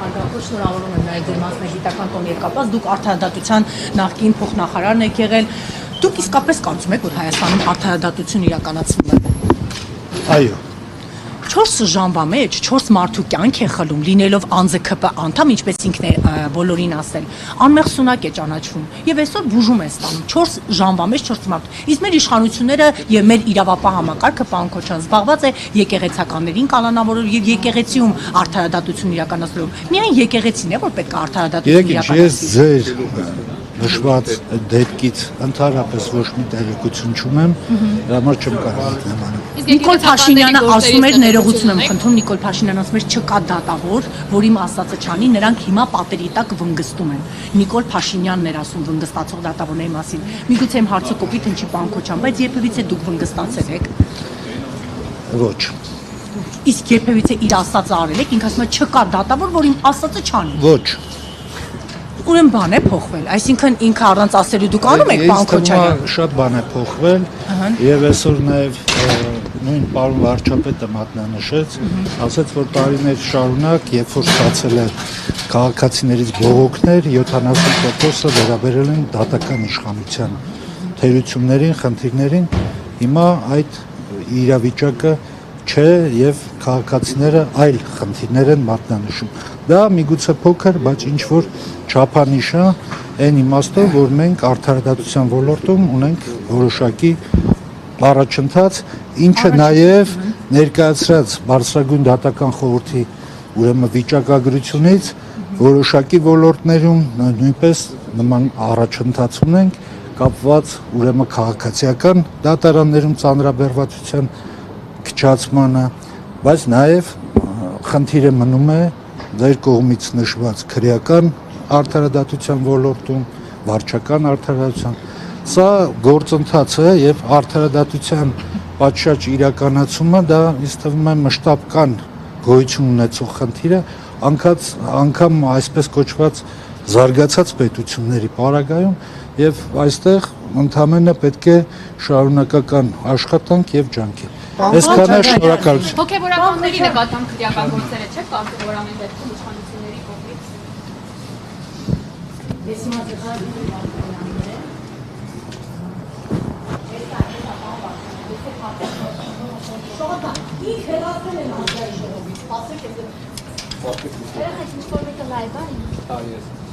Նախագահ, շնորհավորում եմ նաև ձեր մասնագիտական տոնի հետ կապված, դուք արդարադատության նախկին փոխնախարարն եք եղել, դուք իսկապես կարծում եք, որ Հայաստանում արդարադատություն իրականացվում է։ Այո։ 4 ժամվա մեջ 4 մարդու կյանք է խլում, լինելով ԱՆԶՔՊ անդամ, ինչպես ինքն է բոլորին ասել, անմեղ սունակ է ճանաչվում եւ այսօր բուժում է ստանում 4 ժամվա մեջ 4 մարդ։ Իսկ մեր իշխանությունները եւ մեր իրավապահ համակարգը, պարոն Քոչարյան, զբաղված է եկեղեցականներին կանոնավորելով եւ եկեղեցիում արդարադատություն իրականացնելով։ Միայն եկեղեցին է, որ պետք է արդարադատություն իրականացնի։ Ես ձեր նշված դեպքից ընդհանրապես ոչ մի տեղեկություն չունեմ, դրա համար չեմ կարող նմանալ։ Նիկոլ Փաշինյանը ասում էր, ներողություն եմ խնդրում, Նիկոլ Փաշինյանը ասում էր, չկա դատավոր, որ իմ ասածը չանի, նրանք հիմա պատերի տակ վնգստում են։ Նիկոլ Փաշինյանն էր ասում վնգստացող դատավորների մասին։ Միգուցե իմ հարցը կոպիտ հնչի, պարոն Քոչարյան, բայց երբևիցե դուք վնգստացել եք։ Ոչ։ Իսկ երբևիցե իր ասածը արել եք, ինքը ասում է չկա դատավոր, որ իմ ասածը չանի։ Ոչ։ Ուրեմն բան է փոխվել, այսինքն ինքը առանց ասելու դուք անում եք, պարոն Քոչարյան։ Շատ բան է փոխվել եւ այսօր նաեւ նույն պարոն վարչապետը մատնանշեց, ասաց, որ տարիներ շարունակ, երբ որ ստացել է քաղաքացիներից բողոքներ, 70%-ը վերաբերել են դատական իշխանության թերություններին, խնդիրներին, հիմա այդ իրավիճակը չէ եւ քաղաքացիները այլ խնդիրներ են մատնանշում։ Դա միգուցե փոքր, բայց ինչ որ չափանիշ է այն իմաստով, որ մենք արդարադատության ոլորտում ունենք որոշակի առաջընթաց, ինչը նաև ներկայացրած բարձրագույն դատական խորհրդի ուրեմն վիճակագրությունից որոշակի ոլորտներում նույնպես նման առաջընթաց ունենք կապված ուրեմն քաղաքացիական դատարաններում ծանրաբեռվածության քչացմանը, բայց նաև խնդիրը մնում է ձեր կողմից նշված քրեական արդարադատության ոլորտում, վարչական արդարադատության, սա գործընթաց է եւ արդարադատության պատշաճ իրականացումը դա ինձ թվում է մշտական գոյություն ունեցող խնդիր է, անգամ այսպես կոչված զարգացած պետությունների պարագայում եւ այստեղ ընդհանրապես պետք է շարունակական աշխատանք եւ ջանքեր։ Այսքանը շնորհակալություն։ Հոգեվորականների նկատմամբ քրեական գործերը չեք կարծում, որ ամեն դեպքում իշխանությունների կողմից։ Ես հիմա Երեխեք ինչ-որ մեկը լայվ է։